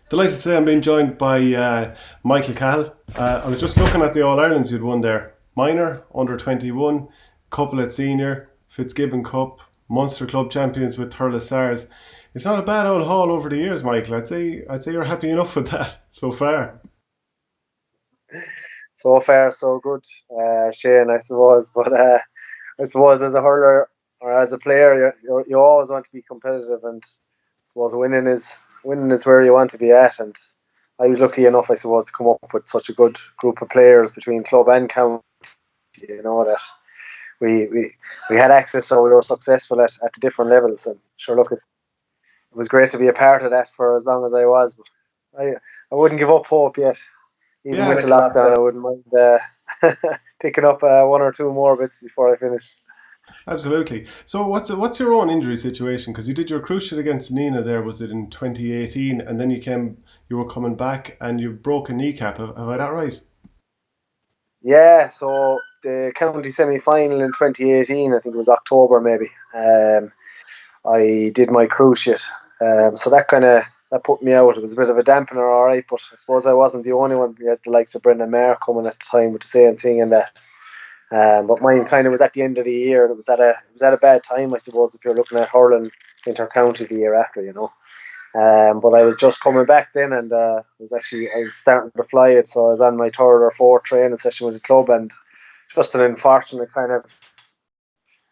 Delighted to say I'm being joined by Michael Cahill. I was just looking at the All Irelands you'd won there. Minor, under 21, couple at senior, Fitzgibbon Cup, Munster Club champions with Thurles Sarsfields. It's not a bad old haul over the years, Michael. I'd say you're happy enough with that so far. So far, so good, Shane, I suppose. But I suppose as a hurler or as a player, you always want to be competitive, and I suppose winning is where you want to be at. And I was lucky enough, I suppose, to come up with such a good group of players between club and county. That we we, we had access, so we were successful at the different levels. And sure, look, it was great to be a part of that for as long as I was. But I wouldn't give up hope yet. Even Yeah, with the lockdown, I wouldn't mind picking up one or two more bits before I finish. absolutely. So what's your own injury situation? Because you did your cruciate against Nina there, was it in 2018, and then you were coming back and you broke a kneecap. Have I that right? Yeah, so the county semi final in 2018, I think it was October maybe. I did my cruciate, so that put me out. It was a bit of a dampener, all right, but I suppose I wasn't the only one. We had the likes of Brendan Maher coming at the time with the same thing and that. But mine kind of was at the end of the year, and it was at a bad time, I suppose, if you're looking at hurling inter-county the year after, you know. But I was just coming back then, and I was starting to fly it, so I was on my third or fourth training session with the club, and just an unfortunate kind of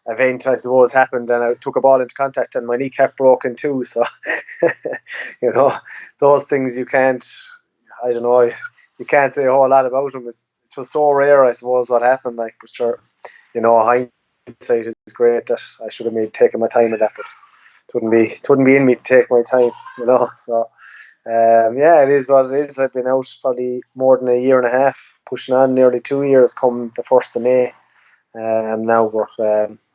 event, I suppose, happened, and I took a ball into contact, and my kneecap broke in two. So, you know, those things you can't, I don't know, you can't say a whole lot about them. It was so rare, I suppose, what happened. Like, but sure, hindsight is great. That I should have made taken my time in that, but it wouldn't be in me to take my time, you know. So, yeah, it is what it is. I've been out probably more than a year and a half, pushing on nearly 2 years. Come the 1st of May, now, but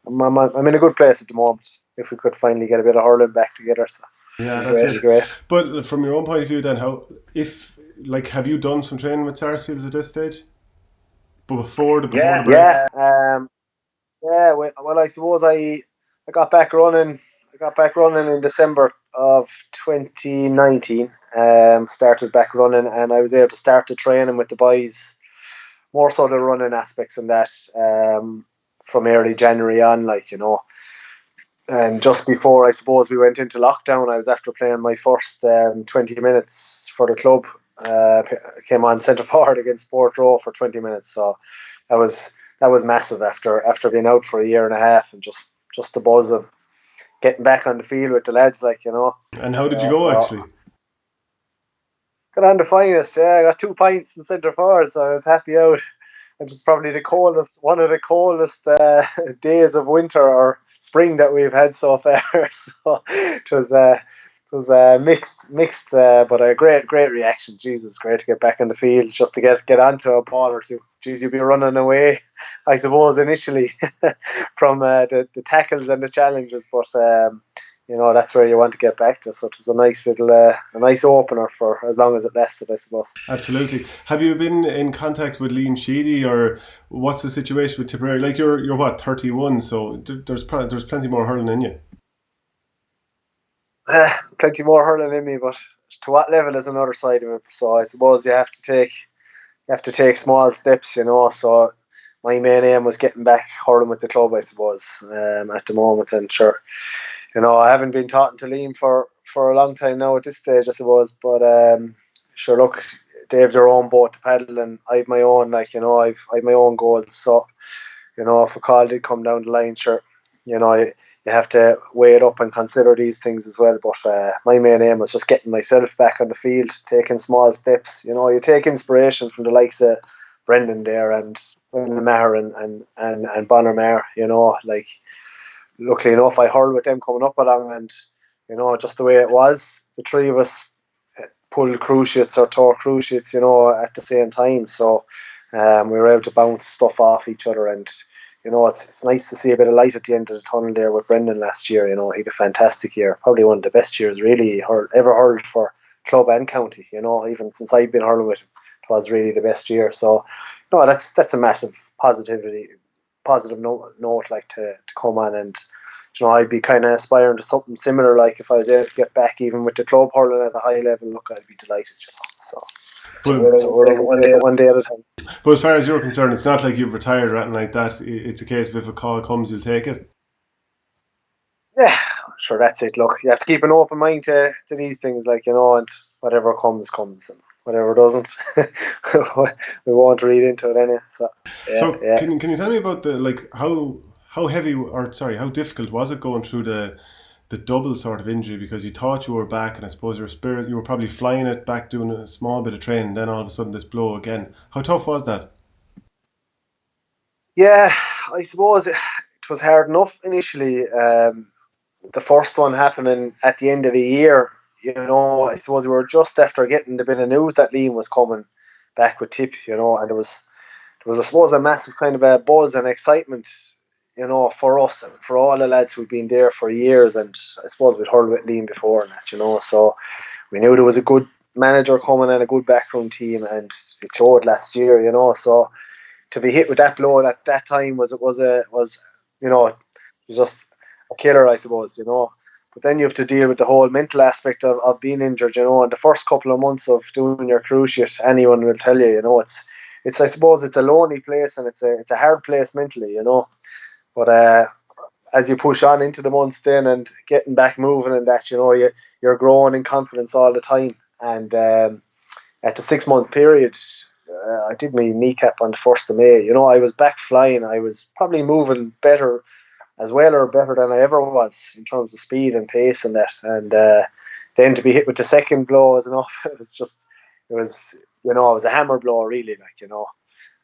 I'm in a good place at the moment. If we could finally get a bit of hurling back together, so Yeah, that's great, it. great. But from your own point of view, then, if have you done some training with Sarsfields at this stage? But before the break. Yeah, yeah. Well, I suppose I got back running. I got back running in December of 2019. Started back running, and I was able to start the training with the boys, more so the running aspects and that, from early January on, like, you know. And just before, I suppose, we went into lockdown, I was after playing my first 20 minutes for the club. Came on centre forward against Port Row for 20 minutes. So that was massive after being out for a year and a half, and just the buzz of getting back on the field with the lads, like, you know. And how did you go, So actually? got on the finest. Yeah, I got 2 pints in centre forward, so I was happy out. It was probably one of the coldest days of winter or spring that we've had so far. So it was mixed, but a great reaction. Jesus, great to get back in the field, just to get onto a ball or two. Jeez, you'd be running away, I suppose, initially from the tackles and the challenges, but that's where you want to get back to. So it was a nice opener for as long as it lasted, I suppose. Absolutely. Have you been in contact with Liam Sheedy, or what's the situation with Tipperary? Like you're what 31, so there's plenty more hurling in you. Plenty more hurling in me, but to what level is another side of it. So I suppose you have to take small steps, you know. So my main aim was getting back hurling with the club, I suppose, at the moment. And sure, I haven't been talking to Liam for a long time now at this stage, I suppose. But sure, look, they have their own boat to paddle, and I have my own. Like, I've my own goals. So if a call did come down the line, sure, you have to weigh it up and consider these things as well. But my main aim was just getting myself back on the field, taking small steps. You take inspiration from the likes of Brendan there, and Brendan Maher, and Bonner Maher. Like, luckily enough, I hurled with them coming up along, and just the way it was, the three of us pulled cruciates or tore cruciates, at the same time. So we were able to bounce stuff off each other, and it's nice to see a bit of light at the end of the tunnel there with Brendan last year. He had a fantastic year, probably one of the best years really ever hurled for club and county. Even since I've been hurling with him, it was really the best year. So no, that's a massive positive note, like, to come on and I'd be kind of aspiring to something similar. Like if I was able to get back even with the club hurling at a high level, look, I'd be delighted. So we'll take it one day at a time. But as far as you're concerned, it's not like you've retired or anything like that. It's a case of if a call comes, you'll take it. Yeah, sure, that's it. Look, you have to keep an open mind to these things, like, and whatever comes, and whatever doesn't, we won't read into it anyway. So can you tell me about how heavy, or sorry, how difficult was it going through the double sort of injury, because you thought you were back and I suppose you were probably flying it back, doing a small bit of training, and then all of a sudden this blow again. How tough was that? Yeah, I suppose it was hard enough initially. The first one happening at the end of the year, I suppose we were just after getting the bit of news that Liam was coming back with Tip, and there was I suppose a massive kind of a buzz and excitement, for us and for all the lads who'd been there for years, and I suppose we'd heard with Liam before and that, so we knew there was a good manager coming and a good backroom team, and it showed last year, so to be hit with that blow at that time was just a killer, I suppose, But then you have to deal with the whole mental aspect of being injured, and the first couple of months of doing your cruciate, anyone will tell you, it's I suppose it's a lonely place, and it's a hard place mentally, But as you push on into the months then and getting back moving and that, you're growing in confidence all the time. And at the 6-month period, I did my kneecap on the 1st of May. I was back flying. I was probably moving better as well, or better than I ever was in terms of speed and pace and that. And then to be hit with the second blow was enough. It was a hammer blow, really, and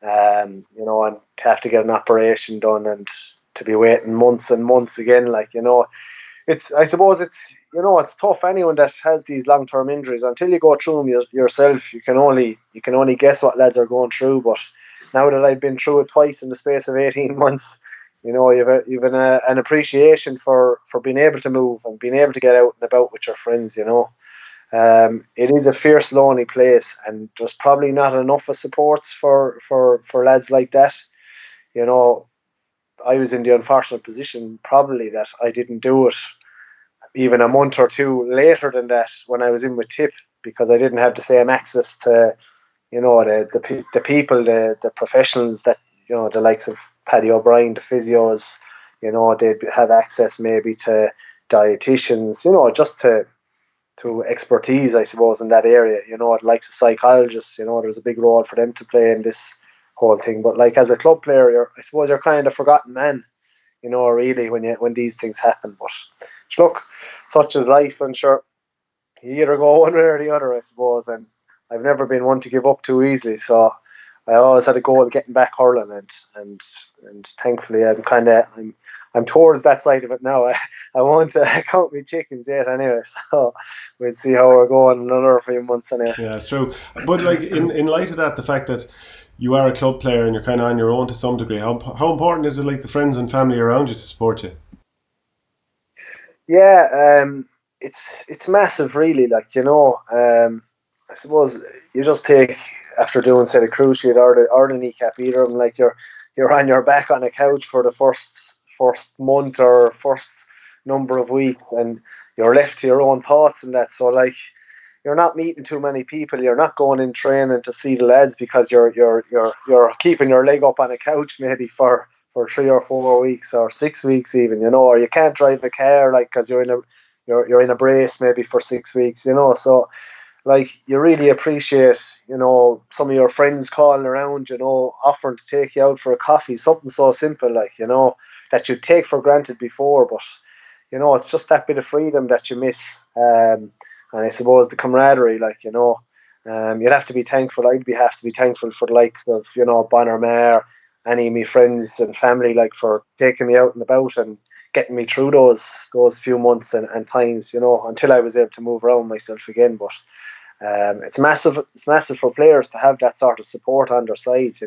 to have to get an operation done and to be waiting months and months again, I suppose it's tough. Anyone that has these long-term injuries, until you go through them yourself, you can only guess what lads are going through. But now that I've been through it twice in the space of 18 months, you've an appreciation for being able to move and being able to get out and about with your friends. It is a fierce, lonely place, and there's probably not enough of supports for lads like that. I was in the unfortunate position probably that I didn't do it even a month or two later than that when I was in with Tip, because I didn't have the same access to, the people, the professionals that, the likes of Paddy O'Brien, the physios, they'd have access maybe to dietitians, just to expertise, I suppose, in that area, the likes of psychologists, there's a big role for them to play in this whole thing. But as a club player, I suppose you're kind of forgotten man, really, when these things happen. But look, such is life, and sure, you either go one way or the other, I suppose. And I've never been one to give up too easily, so I always had a goal of getting back hurling, and thankfully I'm towards that side of it now. I won't count my chickens yet anyway, so we'll see how we're going another few months anyway. Yeah, it's true. But in light of that, the fact that you are a club player and you're kind of on your own to some degree, how important is it, the friends and family around you to support you? Yeah, it's massive, really. I suppose you just take, after doing, say, the cruciate or the kneecap, either of them, you're on your back on a couch for the first month or first number of weeks, and you're left to your own thoughts and that. So you're not meeting too many people. You're not going in training to see the lads because you're keeping your leg up on a couch maybe for 3 or 4 weeks or 6 weeks even, or you can't drive a car because you're in a brace maybe for 6 weeks, so you really appreciate, some of your friends calling around, offering to take you out for a coffee, something so simple that you'd take for granted before, but it's just that bit of freedom that you miss, and I suppose the camaraderie, you'd have to be thankful. Have to be thankful for the likes of, Bonner Maher, any of my friends and family, for taking me out and about and getting me through those few months and times, until I was able to move around myself again. But it's massive. It's massive for players to have that sort of support on their sides,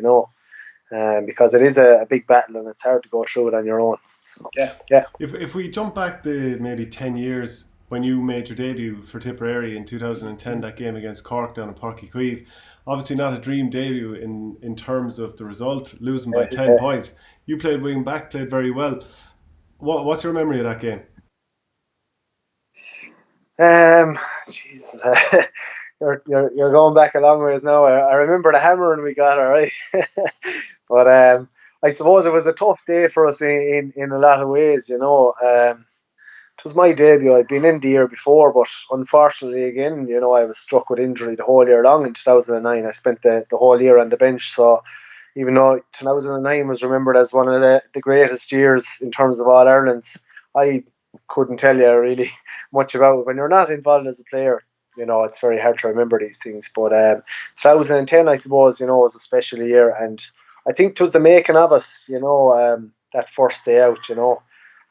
because it is a big battle and it's hard to go through it on your own. So, yeah. If we jump back to maybe 10 years when you made your debut for Tipperary in 2010, that game against Cork down in Páirc Uí Chaoimh, obviously not a dream debut in terms of the result, losing by 10 points. You played wing back, played very well. What's your memory of that game? Um, Jesus, you're going back a long ways now. I remember the hammering we got, all right. But I suppose it was a tough day for us in a lot of ways, you know. It was my debut. I'd been in the year before, but unfortunately, again, you know, I was struck with injury the whole year long in 2009. I spent the whole year on the bench, so even though 2009 was remembered as one of the greatest years in terms of All Irelands, I couldn't tell you really much about it. When you're not involved as a player, you know, it's very hard to remember these things. But 2010, I suppose, you know, was a special year. And I think it was the making of us, you know, that first day out, you know.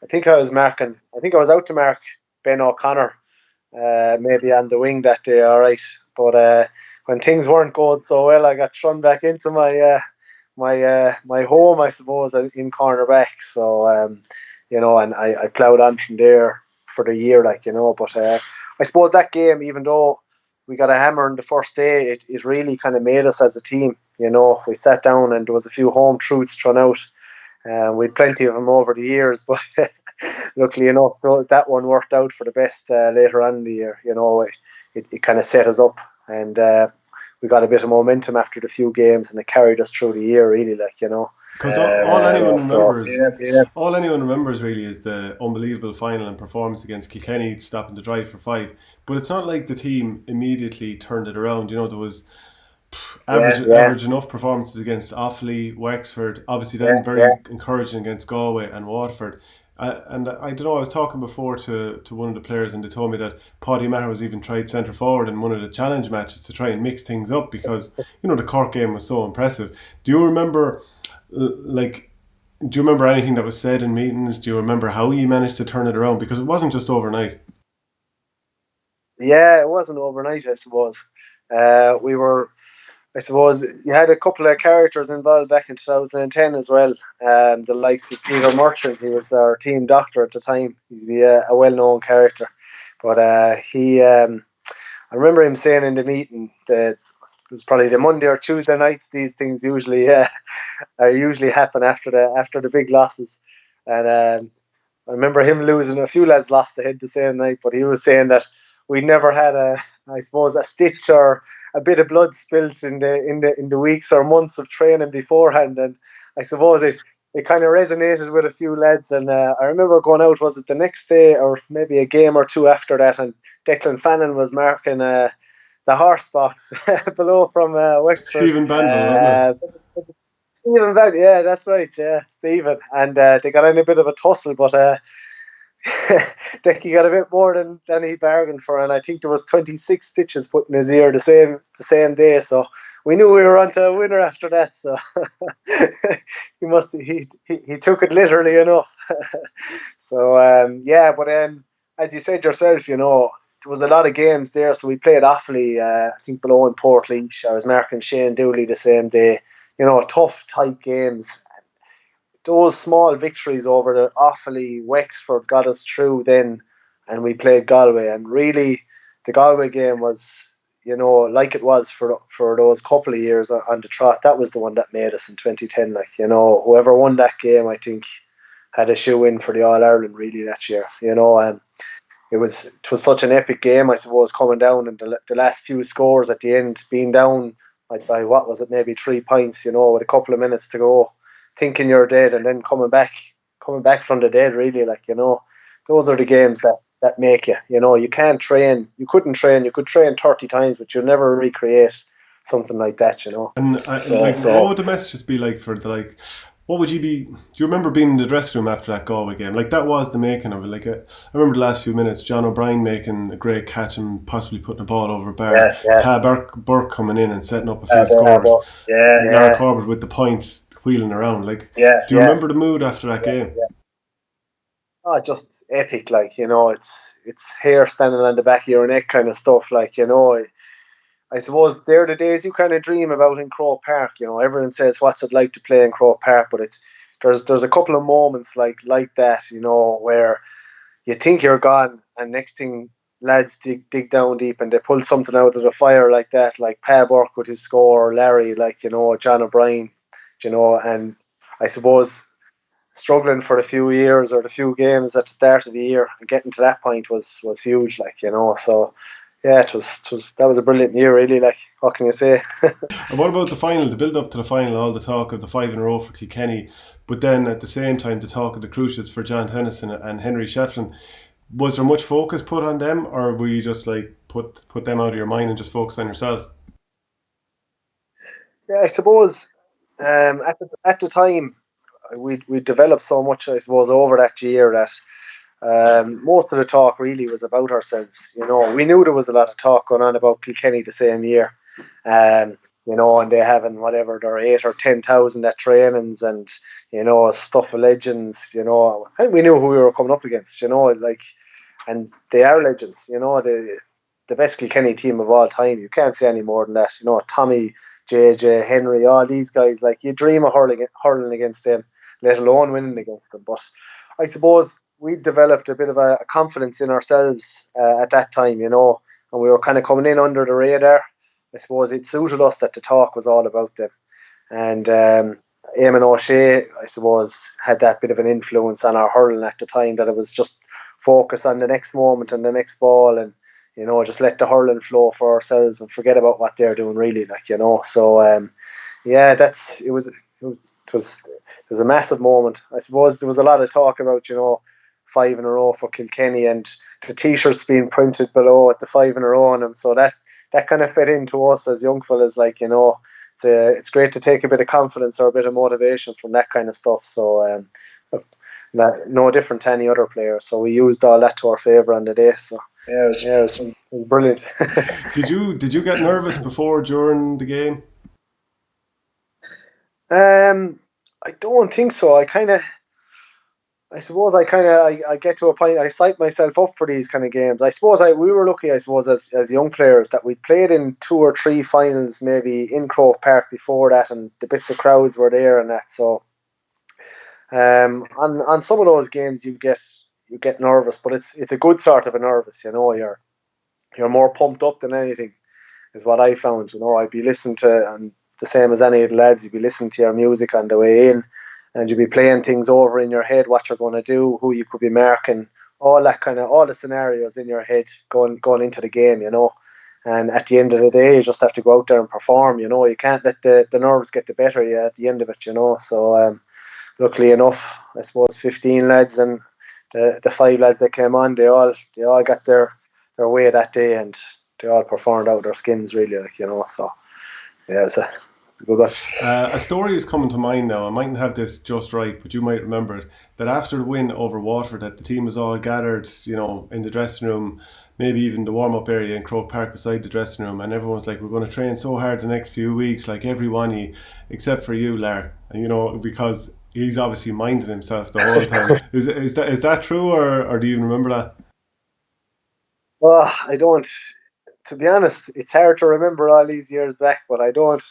I think I was out to mark Ben O'Connor, maybe on the wing that day, all right. But when things weren't going so well, I got thrown back into my home, I suppose, in cornerback. So you know, and I ploughed on from there for the year, like, you know. But I suppose that game, even though we got a hammer on the first day, it really kind of made us as a team. You know, we sat down and there was a few home truths thrown out. We had plenty of them over the years, but luckily enough, that one worked out for the best later on in the year. You know, it kind of set us up, and we got a bit of momentum after the few games, and it carried us through the year, really, like, you know. Because all anyone remembers, Yeah, yeah. all anyone remembers really is the unbelievable final and performance against Kilkenny, stopping the drive for 5. But it's not like the team immediately turned it around. You know, there was Yeah, yeah, average enough performances against Offaly, Wexford, obviously yeah, then very yeah. encouraging against Galway and Waterford. And I don't know, I was talking before to one of the players and they told me that Paddy Maher was even tried centre forward in one of the challenge matches to try and mix things up because, you know, the Cork game was so impressive. Do you remember, like, do you remember anything that was said in meetings? Do you remember how you managed to turn it around? Because it wasn't just overnight. Yeah, it wasn't overnight, I suppose. We were, I suppose, you had a couple of characters involved back in 2010 as well. The likes of Peter Merchant, he was our team doctor at the time. He'd be a well-known character, but I remember him saying in the meeting that it was probably the Monday or Tuesday nights. These things usually are usually happen after the big losses, and I remember him losing. A few lads lost the head the same night, but he was saying that we never had I suppose, a stitch or a bit of blood spilt in the weeks or months of training beforehand. And I suppose it kind of resonated with a few lads. And I remember going out. Was it the next day or maybe a game or two after that? And Declan Fannin was marking the horse box below from Wexford. Stephen Banville, wasn't it? Uh, Stephen, yeah, that's right, yeah, Stephen, and they got in a bit of a tussle, but Decky got a bit more than he bargained for, and I think there was 26 stitches put in his ear the same day. So we knew we were onto a winner after that. So he took it literally enough. So yeah, but as you said yourself, you know, there was a lot of games there. So we played Offaly, I think below in Portlaoise. I was marking Shane Dooley the same day. You know, tough, tight games. Those small victories over the Offaly, Wexford got us through then, and we played Galway. And really, the Galway game was, you know, like it was for those couple of years on the trot. That was the one that made us in 2010. Like, you know, whoever won that game, I think, had a shoe in for the All Ireland really that year. You know, and it was such an epic game, I suppose, coming down and the last few scores at the end, being down like by what was it, maybe 3 points, you know, with a couple of minutes to go, thinking you're dead, and then coming back from the dead, really, like, you know, those are the games that make you. You know, you can't train, you couldn't train, you could train 30 times, but you'll never recreate something like that, you know. And So, what would the messages be like for the like? What would you be? Do you remember being in the dressing room after that Galway game? Like that was the making of it. Like I remember the last few minutes, John O'Brien making a great catch and possibly putting a ball over a bar. yeah, yeah, Pa Burke coming in and setting up a few scores, yeah, and Lara yeah, Corbett with the points wheeling around. Like, yeah, do you yeah, remember the mood after that game? yeah. Oh, just epic, like, you know, it's hair standing on the back of your neck kind of stuff, like, you know. I suppose they're the days you kind of dream about in Croke Park. You know, everyone says what's it like to play in Croke Park, but there's a couple of moments like that, you know, where you think you're gone, and next thing lads dig down deep and they pull something out of the fire like that, like Pa Burke with his score, or Larry, like, you know, John O'Brien, you know, and I suppose struggling for a few years or the few games at the start of the year, and getting to that point was huge, like, you know. So yeah, it was that was a brilliant year, really. Like, what can you say? And what about the final, the build up to the final, all the talk of the 5 in a row for Kilkenny, but then at the same time the talk of the cruciates for John Tennyson and Henry Shefflin. Was there much focus put on them, or were you just like put them out of your mind and just focus on yourselves? Yeah, I suppose at the time we developed so much, I suppose, over that year that most of the talk really was about ourselves. You know, we knew there was a lot of talk going on about Kilkenny the same year, um, you know, and they having whatever their 8 or 10,000 at trainings, and you know, stuff of legends. You know, and we knew who we were coming up against. You know, like, and they are legends. You know, the best Kilkenny team of all time. You can't say any more than that. You know, Tommy, JJ, Henry, all these guys. Like, you dream of hurling against them, let alone winning against them. But I suppose we developed a bit of a confidence in ourselves at that time, you know, and we were kind of coming in under the radar. I suppose it suited us that the talk was all about them. And Eamon O'Shea, I suppose, had that bit of an influence on our hurling at the time, that it was just focus on the next moment and the next ball, and, you know, just let the hurling flow for ourselves and forget about what they're doing, really, like, you know. So yeah, it was a massive moment. I suppose there was a lot of talk about, you know, 5 in a row for Kilkenny, and the t-shirts being printed below with the 5 in a row on them. So that kind of fed into us as young fellas, like, you know. It's great to take a bit of confidence or a bit of motivation from that kind of stuff. So no different to any other player. So we used all that to our favour on the day. So it was brilliant. Did you get nervous before, during the game? I don't think so. I get to a point. I psych myself up for these kind of games. I suppose we were lucky. I suppose as young players that we played in 2 or 3 finals, maybe in Croke Park before that, and the bits of crowds were there and that. So on some of those games you get nervous, but it's a good sort of a nervous. You know, you're more pumped up than anything, is what I found. You know, I'd be listening to, and the same as any of the lads, you'd be listening to your music on the way in, and you'd be playing things over in your head, what you're going to do, who you could be marking, all the scenarios in your head going into the game, you know. And at the end of the day, you just have to go out there and perform. You know, you can't let the nerves get the better of you at the end of it. You know, so luckily enough, I suppose 15 lads and the 5 lads that came on, they all got their way that day, and they all performed out their skins, really, like, you know. So yeah, it's a good one. A story is coming to mind now. I mightn't have this just right, but you might remember it. That after the win over Waterford, that the team was all gathered, you know, in the dressing room, maybe even the warm-up area in Croke Park beside the dressing room, and everyone's like, "We're going to train so hard the next few weeks, like everyone, except for you, Lar." And, you know, because he's obviously minding himself the whole time. Is that true, or do you even remember that? Well, I don't. To be honest, it's hard to remember all these years back, but I don't.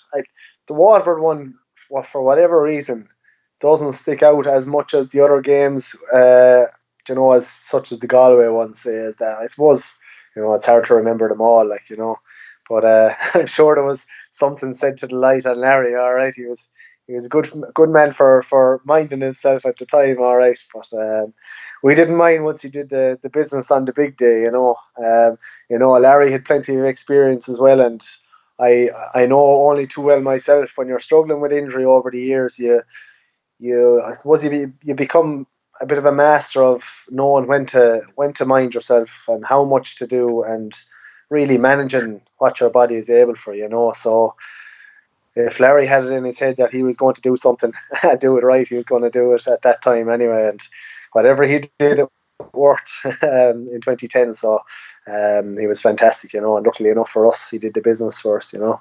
The Waterford one, for whatever reason, doesn't stick out as much as the other games. You know, as such as the Galway one says that. I suppose, you know, it's hard to remember them all, like, you know. But I'm sure there was something said to the light on Larry. All right, he was a good man for minding himself at the time. All right, but we didn't mind once he did the business on the big day. You know, Larry had plenty of experience as well, and I know only too well myself, when you're struggling with injury over the years, I suppose you become a bit of a master of knowing when to mind yourself and how much to do, and really managing what your body is able for. You know, so if Larry had it in his head that he was going to do something, do it right, he was going to do it at that time anyway. And whatever he did, it worked in 2010. So he was fantastic, you know. And luckily enough for us, he did the business for us, you know.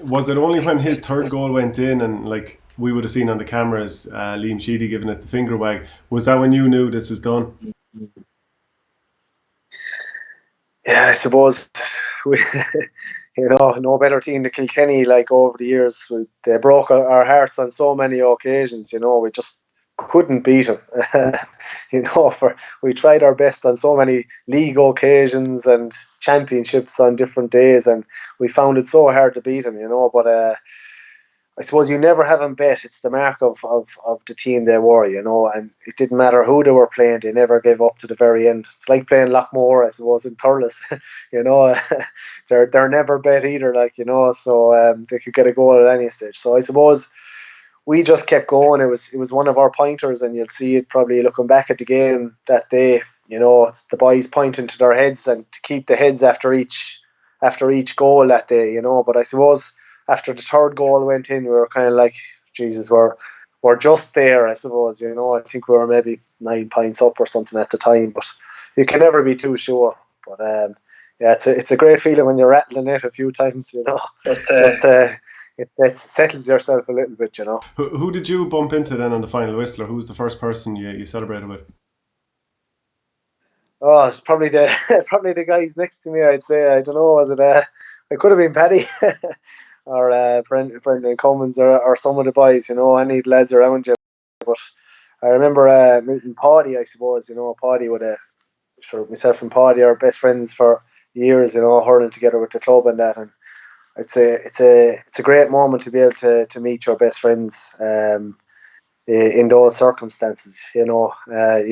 Was it only when his third goal went in, and like we would have seen on the cameras, Liam Sheedy giving it the finger wag? Was that when you knew this is done? Yeah, I suppose we, no better team than Kilkenny. Like, over the years, they broke our hearts on so many occasions. You know, we just couldn't beat them. We tried our best on so many league occasions and championships on different days, and we found it so hard to beat them. You know, but I suppose you never have them bet. It's the mark of the team they were, and it didn't matter who they were playing. They never gave up to the very end. It's like playing Lockmore, I suppose, in Thurles. They're never bet either, so they could get a goal at any stage. So I suppose we just kept going. It was one of our pointers, and you'll see it probably looking back at the game that day. It's the boys pointing to their heads and to keep the heads after each goal that day. But I suppose after the third goal went in, we were kind of like, Jesus, we're just there. I suppose. I think we were maybe 9 points up or something at the time, but you can never be too sure. But yeah, it's a great feeling when you're rattling it a few times. Just it settles yourself a little bit. Who did you bump into then on the final whistle, or who was the first person you celebrated with? Oh, it's probably the probably the guys next to me. I'd say. I don't know. Was it? It could have been Paddy or Brendan Cummins or some of the boys. Any lads around you. But I remember meeting Paddy. I suppose Paddy would have. Sure, myself and Paddy are best friends for years. Hurling together with the club and that. And I'd say it's a great moment to be able to meet your best friends. In those circumstances, you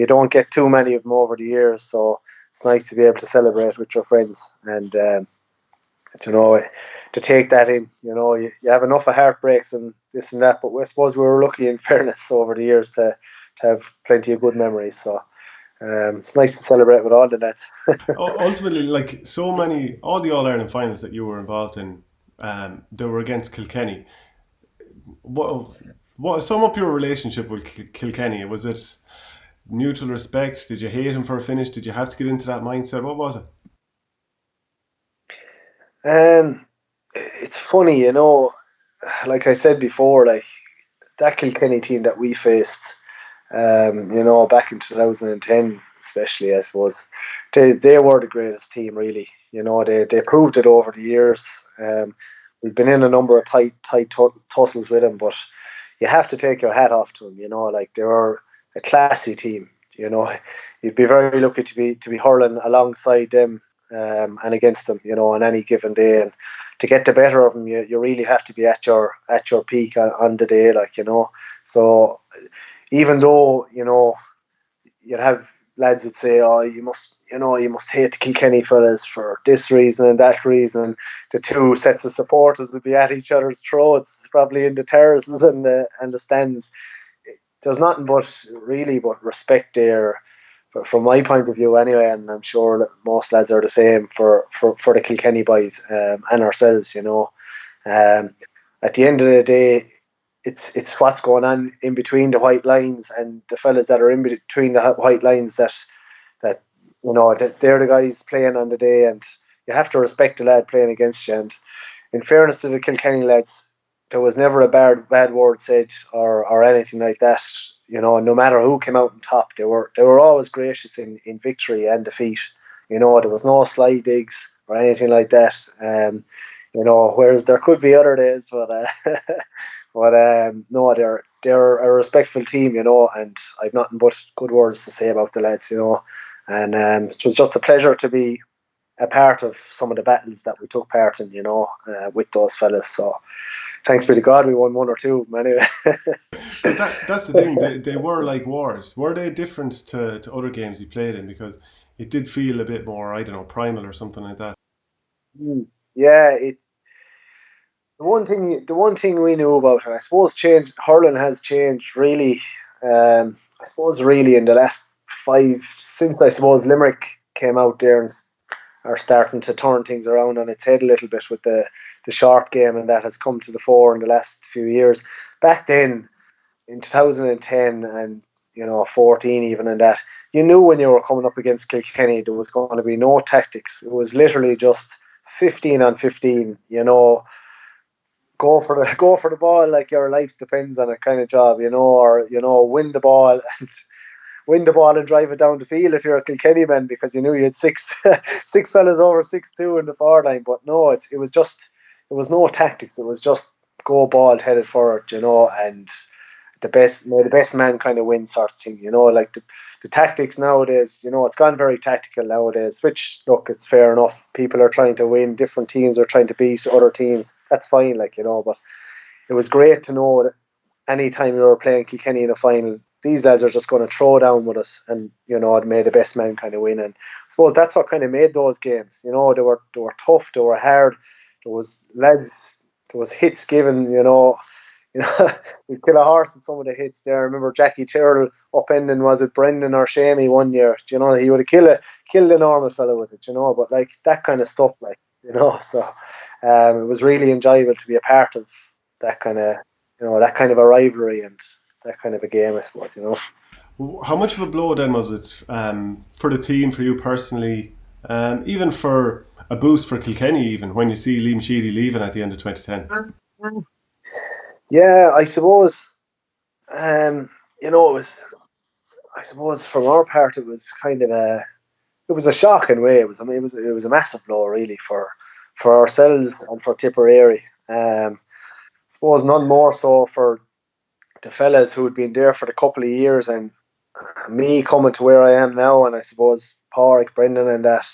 don't get too many of them over the years, so it's nice to be able to celebrate with your friends and to take that in. You have enough of heartbreaks and this and that, but I suppose we were lucky, in fairness, over the years to have plenty of good memories. So it's nice to celebrate with all the lads. Ultimately, like all the All Ireland finals that you were involved in, they were against Kilkenny. What sum up your relationship with Kilkenny? Was it mutual respect? Did you hate him for a finish? Did you have to get into that mindset? What was it? It's funny, like I said before, like that Kilkenny team that we faced, back in 2010, especially, I suppose, they were the greatest team, really. They proved it over the years. We've been in a number of tight tussles with them, but you have to take your hat off to them. Like they were a classy team. You'd be very lucky to be hurling alongside them and against them. On any given day, and to get the better of them, you really have to be at your peak on the day. So even though you'd have lads would say, "Oh, you must hate the Kilkenny fellas for this reason and that reason." The two sets of supporters would be at each other's throats, probably in the terraces and the stands. There's nothing but respect there, from my point of view, anyway. And I'm sure that most lads are the same for the Kilkenny boys and ourselves. At the end of the day, it's what's going on in between the white lines and the fellas that are in between the white lines that they're the guys playing on the day, and you have to respect the lad playing against you. And in fairness to the Kilkenny lads, there was never a bad word said or anything like that. No matter who came out on top, they were always gracious in victory and defeat. There was no sly digs or anything like that. Whereas there could be other days, but no, they're a respectful team, and I've nothing but good words to say about the lads, and it was just a pleasure to be a part of some of the battles that we took part in, with those fellas. So thanks be to God we won one or two of them anyway. That's the thing. They were like wars. Were they different to other games you played in? Because it did feel a bit more, I don't know, primal or something like that. Yeah, the one thing we knew about, and I suppose hurling has changed really. I suppose really in the last since I suppose Limerick came out there and are starting to turn things around on its head a little bit with the short game, and that has come to the fore in the last few years. Back then, in 2010 and 14 even, and that you knew when you were coming up against Kilkenny there was going to be no tactics. It was literally just 15 on 15. Go for the ball like your life depends on it kind of job. Or win the ball and drive it down the field if you're a Kilkenny man, because you knew you had six fellas over 6'2" in the forward line. But no, it was no tactics. It was just go ball headed forward, and the best man kind of wins sort of thing. Like the tactics nowadays, it's gone very tactical nowadays, which, look, it's fair enough. People are trying to win, different teams are trying to beat other teams. That's fine, but it was great to know that any time we were playing Kilkenny in a final, these lads are just going to throw down with us, and it made the best man kind of win. And I suppose that's what kind of made those games. They were tough, they were hard. There was lads, there was hits given. We kill a horse with some of the hits there. I remember Jackie Tyrrell upending, was it Brendan or Shamey one year? He would have killed a normal fellow with it. But like that kind of stuff, So it was really enjoyable to be a part of that kind of that kind of a rivalry and that kind of a game, I suppose. How much of a blow then was it for the team, for you personally, even for a boost for Kilkenny, even when you see Liam Sheedy leaving at the end of 2010? Yeah, I suppose. It was. I suppose from our part, it was kind of it was a shock in a way. It was a massive blow really for ourselves and for Tipperary. I suppose none more so for the fellas who had been there for a couple of years, and me coming to where I am now, and I suppose Pádraig, Brendan, and that.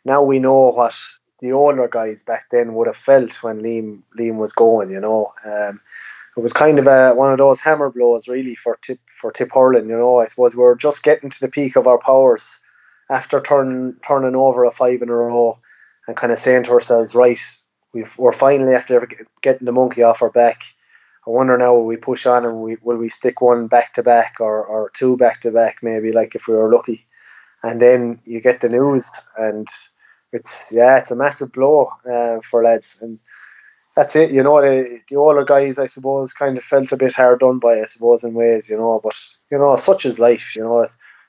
Now we know what the older guys back then would have felt when Liam was going. It was kind of one of those hammer blows really for Tip hurling. I suppose we were just getting to the peak of our powers after turning over a 5 in a row, and kind of saying to ourselves, right, we're finally after getting the monkey off our back. I wonder now, will we push on, and will we stick one back to back or two back to back maybe, like if we were lucky. And then you get the news, and it's a massive blow for lads, and that's it. The older guys, I suppose, kind of felt a bit hard done by, I suppose, in ways. But such is life.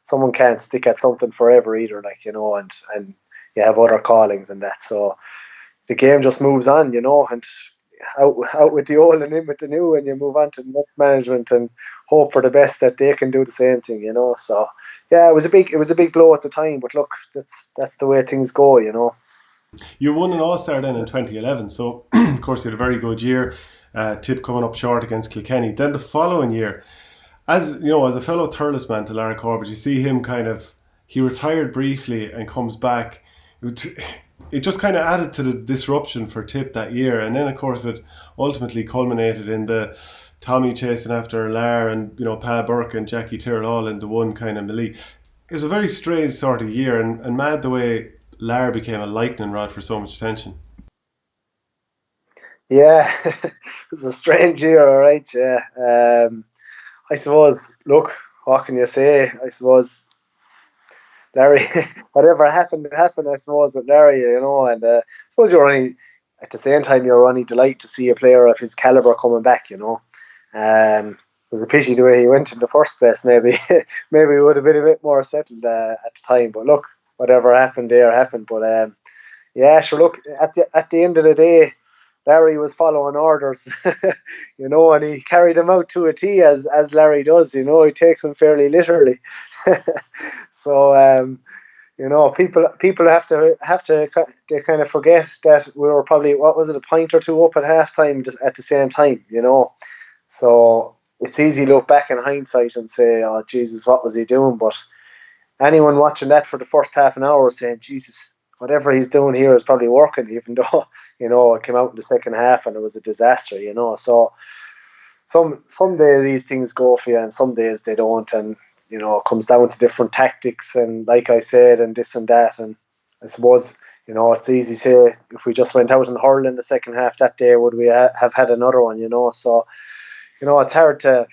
Someone can't stick at something forever either, and you have other callings and that. So the game just moves on, and out with the old and in with the new, and you move on to the next management and hope for the best that they can do the same thing. So yeah, it was a big blow at the time, but look, that's the way things go. You won an All-Star then in 2011, so of course you had a very good year. Tip coming up short against Kilkenny. Then the following year, as a fellow Thurles man to Lara Corbett, you see him he retired briefly and comes back. It just kind of added to the disruption for Tip that year, and then of course it ultimately culminated in the Tommy chasing after Lar and Pa Burke and Jackie Tyrrell all into one kind of melee. It was a very strange sort of year, and mad the way Lar became a lightning rod for so much attention. Yeah, it was a strange year, all right. Yeah, I suppose. Look, what can you say? I suppose Larry, whatever happened, happened. I suppose at Larry, and I suppose you're only at the same time you're only delighted to see a player of his caliber coming back. It was a pity the way he went in the first place. Maybe he would have been a bit more settled at the time. But look, whatever happened there happened. But yeah, sure. Look, at the end of the day, Larry was following orders, and he carried them out to a T as Larry does. He takes them fairly literally. So people have to they kind of forget that we were probably, what was it, a point or two up at halftime at the same time. So it's easy to look back in hindsight and say, "Oh Jesus, what was he doing?" But anyone watching that for the first half an hour was saying, "Jesus, whatever he's doing here is probably working," even though it came out in the second half and it was a disaster. So some days these things go for you, and some days they don't, and it comes down to different tactics, and like I said, and this and that. And I suppose it's easy to say, if we just went out and hurled in the second half that day, would we have had another one? So it's hard to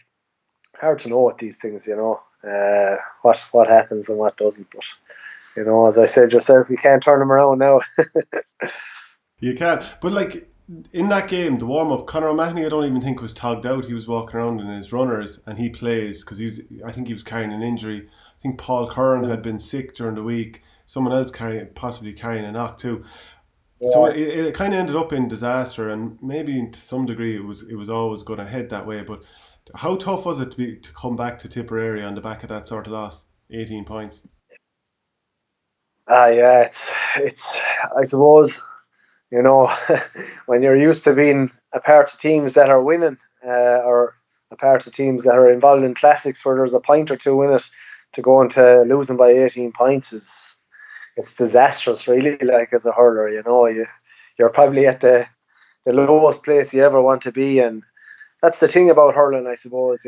know with these things. What happens and what doesn't, but as I said yourself, you can't turn them around now. You can't. But like in that game, the warm-up, Conor O'Mahony I don't even think was togged out. He was walking around in his runners, and he plays because I think he was carrying an injury. I think Paul Curran had been sick during the week. Someone else possibly carrying a knock too. Yeah. So it kind of ended up in disaster, and maybe to some degree it was always going to head that way. But how tough was it to come back to Tipperary on the back of that sort of loss? 18 points. Yeah, it's I suppose, when you're used to being a part of teams that are winning, or a part of teams that are involved in classics where there's a point or two in it, to go into losing by 18 points it's disastrous, really. Like, as a hurler, you're probably at the lowest place you ever want to be, and that's the thing about hurling, I suppose.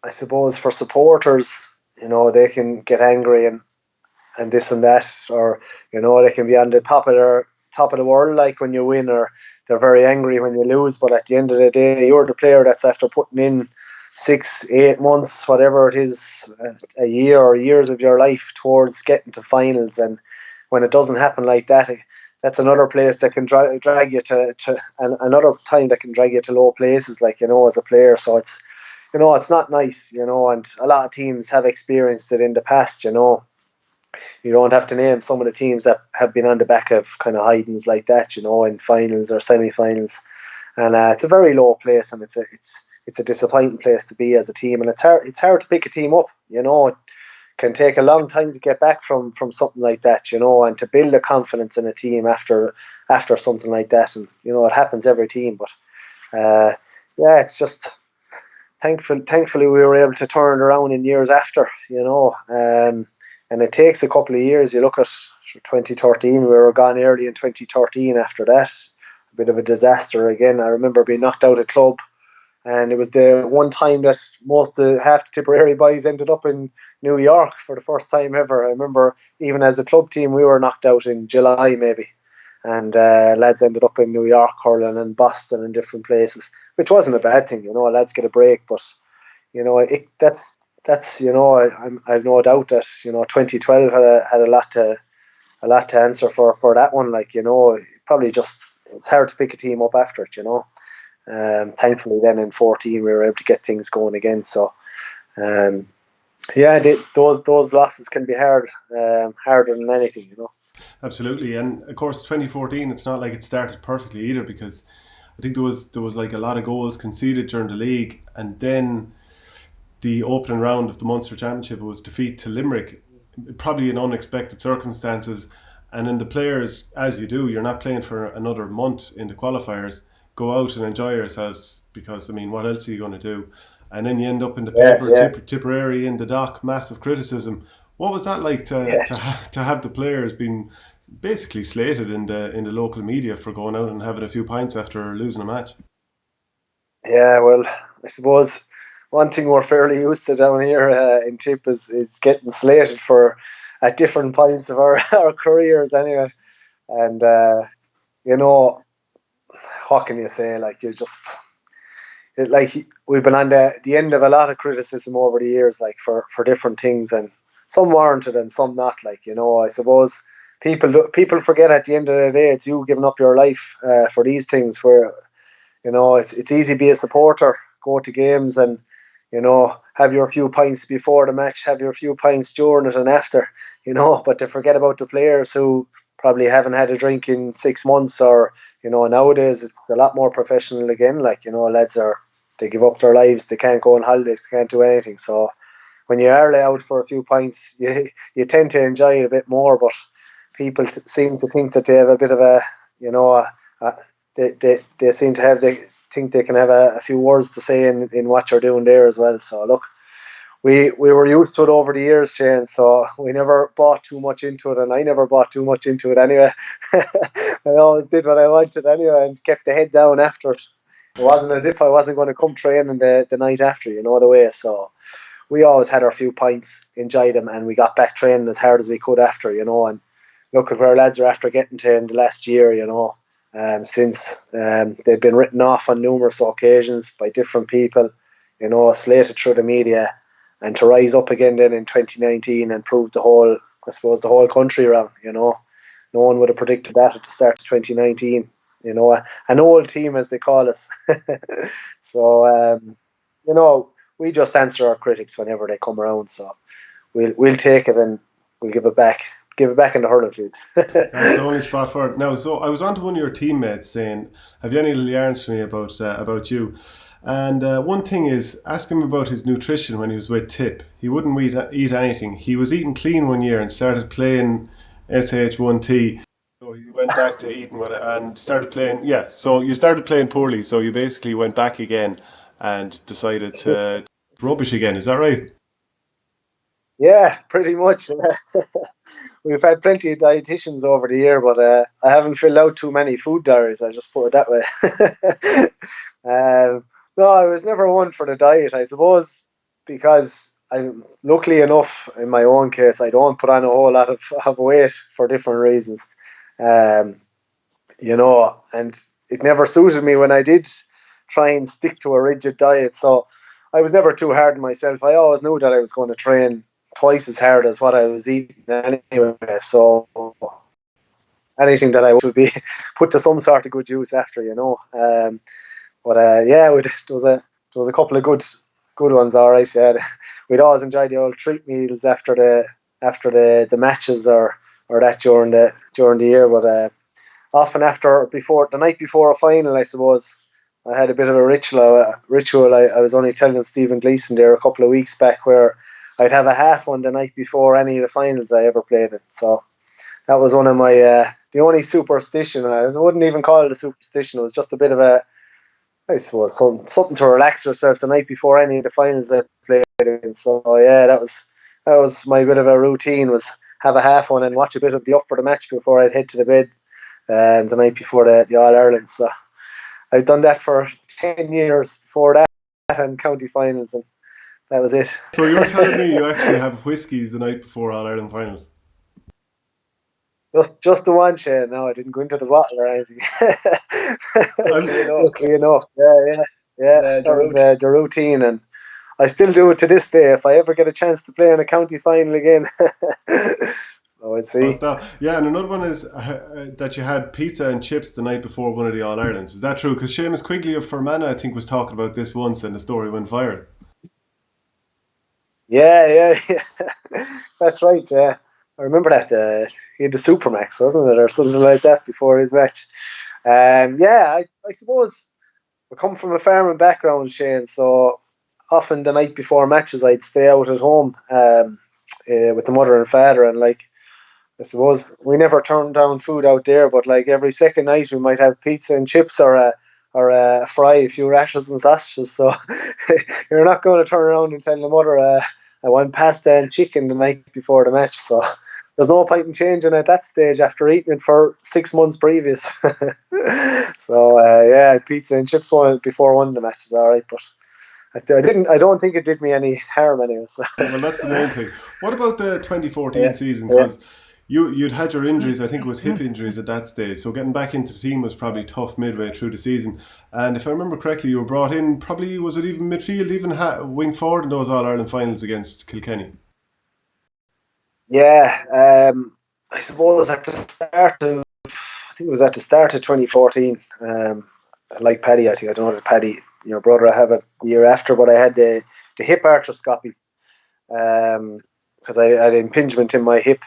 I suppose for supporters, they can get angry and this and that, or they can be on the top of the world like when you win, or they're very angry when you lose. But at the end of the day, you're the player that's after putting in 6, 8 months, whatever it is, a year or years of your life towards getting to finals. And when it doesn't happen like that, that's another place that can drag you to and another time that can drag you to low places, like as a player. So it's not nice, and a lot of teams have experienced it in the past. You don't have to name some of the teams that have been on the back of kind of hidings like that, in finals or semi-finals, and it's a very low place, and it's a disappointing place to be as a team, and it's hard to pick a team up. It can take a long time to get back from something like that, and to build a confidence in a team after something like that, and it happens every team, but it's just thankfully we were able to turn it around in years after, and it takes a couple of years. You look at 2013, we were gone early in 2013 after that. A bit of a disaster again. I remember being knocked out of club, and it was the one time that half the Tipperary boys ended up in New York for the first time ever. I remember even as a club team, we were knocked out in July maybe, and lads ended up in New York hurling and Boston and different places, which wasn't a bad thing. Lads get a break, but that's I've no doubt that 2012 had a lot to answer for that one. Like probably just it's hard to pick a team up after it. Thankfully, then in 14 we were able to get things going again. So those losses can be harder than anything. Absolutely, and of course 2014. It's not like it started perfectly either, because I think there was like a lot of goals conceded during the league, and then the opening round of the Munster Championship was defeat to Limerick, probably in unexpected circumstances. And then the players, as you do, you're not playing for another month in the qualifiers, go out and enjoy yourselves, because, what else are you going to do? And then you end up in the paper, Tipperary in the dock, massive criticism. What was that like to have the players being basically slated in the local media for going out and having a few pints after losing a match? Yeah, well, I suppose one thing we're fairly used to down here in Tip is getting slated for at different points of our careers anyway. And, what can you say? Like, we've been on the end of a lot of criticism over the years, like for different things, and some warranted and some not. Like, I suppose people forget at the end of the day, it's you giving up your life for these things, where, it's easy to be a supporter, go to games and, have your few pints before the match, have your few pints during it and after, but to forget about the players who probably haven't had a drink in 6 months, or, nowadays it's a lot more professional again. Like, lads they give up their lives, they can't go on holidays, they can't do anything. So when you are out for a few pints, you tend to enjoy it a bit more, but people seem to think that they have a bit of they seem to have, they think they can have a few words to say in what you're doing there as well. So look, we were used to it over the years, Shane, so we never bought too much into it, and I never bought too much into it anyway. I always did what I wanted anyway and kept the head down after it. It wasn't as if I wasn't going to come training the night after, the way. So we always had our few pints, enjoyed them, and we got back training as hard as we could after, and look at where lads are after getting to in the last year, since they've been written off on numerous occasions by different people, slated through the media, and to rise up again then in 2019 and prove the whole country wrong. No one would have predicted that at the start of 2019. An old team, as they call us. So we just answer our critics whenever they come around. So we'll take it and we'll give it back. Give it back in the hurling field. That's the only spot for it. Now, so I was on to one of your teammates saying, have you any little yarns for me about you? And one thing is, ask him about his nutrition when he was with Tip. He wouldn't eat anything. He was eating clean one year and started playing SH1T. So he went back to eating and started playing. Yeah, so you started playing poorly, so you basically went back again and decided to rubbish again. Is that right? Yeah, pretty much. We've had plenty of dietitians over the year, but I haven't filled out too many food diaries. I just put it that way. No, I was never one for the diet, I suppose, because I'm luckily enough in my own case, I don't put on a whole lot of weight for different reasons. Um, and it never suited me when I did try and stick to a rigid diet. So I was never too hard on myself. I always knew that I was going to train twice as hard as what I was eating anyway. So anything that I would be put to some sort of good use after. But yeah, there was a couple of good ones. All right, yeah. We'd always enjoy the old treat meals after the matches or that during the year. But often before the night before a final, I suppose I had a bit of a ritual. I was only telling Stephen Gleeson there a couple of weeks back where I'd have a half one the night before any of the finals I ever played in. So that was one of my the only superstition. And I wouldn't even call it a superstition. It was just a bit of I suppose something to relax yourself the night before any of the finals I played in. So yeah, that was my bit of a routine, was have a half one and watch a bit of the up for the match before I'd head to the bed the night before the All Ireland. So I've done that for 10 years before that and county finals, and that was it. So you're telling me you actually have whiskies the night before All Ireland finals? Just the one, Shane. No, I didn't go into the bottle or anything. I'm, Luckily enough, yeah. That was the routine, and I still do it to this day. If I ever get a chance to play in a county final again, I would see. yeah, and another one is that you had pizza and chips the night before one of the All Irelands. Is that true? Because Seamus Quigley of Fermanagh, I think, was talking about this once, and the story went viral. Yeah. That's right. Yeah, I remember that. He had the Supermax, wasn't it, or something like that before his match. Yeah, I suppose I come from a farming background, Shane. So often the night before matches, I'd stay out at home with the mother and father, and like I suppose we never turned down food out there, but like every second night we might have pizza and chips or a fry, a few rashers and sausages. So you're not going to turn around and tell the mother I want pasta and chicken the night before the match. So there's no point in changing at that stage after eating it for 6 months previous. So yeah, pizza and chips before one of the matches, all right, but. I don't think it did me any harm anyway. So. Well, that's the main thing. What about the 2014 Yeah, season? yeah. Because you'd had your injuries, I think it was hip injuries at that stage. So getting back into the team was probably tough midway through the season. And if I remember correctly, you were brought in, probably, was it even midfield, even wing forward in those All Ireland finals against Kilkenny? Yeah, I suppose I think it was at the start of 2014. Like Paddy, I think I don't know if Paddy, your brother, I have it the year after, but I had the hip arthroscopy because I had impingement in my hip.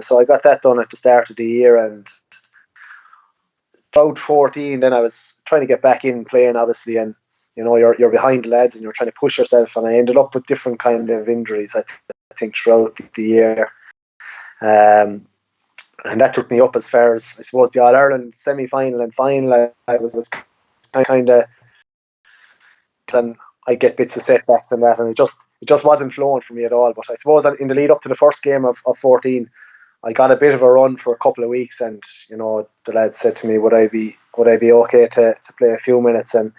So I got that done at the start of the year, and about 14, then I was trying to get back in playing, obviously, and you're behind the lads and you're trying to push yourself, and I ended up with different kind of injuries. I think throughout the year. And that took me up as far as I suppose the All Ireland semi final and final. I was kind of, and I get bits of setbacks and that, and it just wasn't flowing for me at all. But I suppose in the lead up to the first game of 14, I got a bit of a run for a couple of weeks, and the lads said to me, would I be okay to play a few minutes? And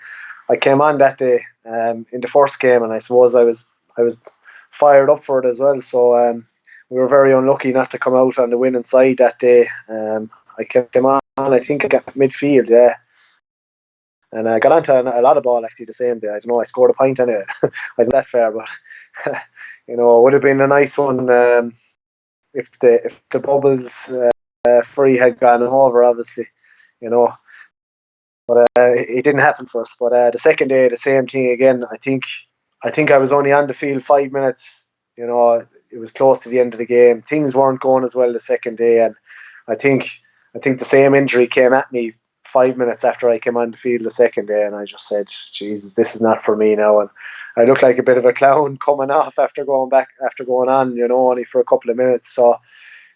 I came on that day in the first game, and I suppose I was fired up for it as well. So we were very unlucky not to come out on the winning side that day. I came on, I think I got midfield, yeah. And I got onto a lot of ball actually the same day. I don't know, I scored a point anyway. I wasn't that fair, but it would have been a nice one if the bubbles free had gone over, obviously, you know. But it didn't happen for us. But the second day, the same thing again. I think I was only on the field 5 minutes. It was close to the end of the game. Things weren't going as well the second day, and I think the same injury came at me 5 minutes after I came on the field the second day, and I just said, Jesus, this is not for me now. And I looked like a bit of a clown coming off after going on, only for a couple of minutes. So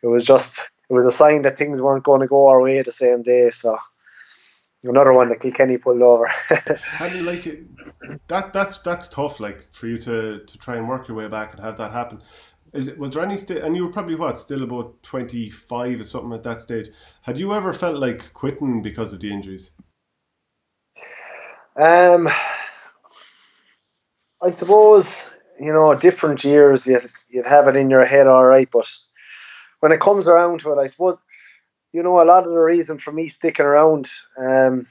it was a sign that things weren't going to go our way the same day. So another one that Kilkenny pulled over. And that's tough, like, for you to try and work your way back and have that happen. Was there any and you were probably still about 25 or something at that stage. Had you ever felt like quitting because of the injuries? Um, I suppose, different years you'd have it in your head, all right, but when it comes around to it, I suppose, a lot of the reason for me sticking around, and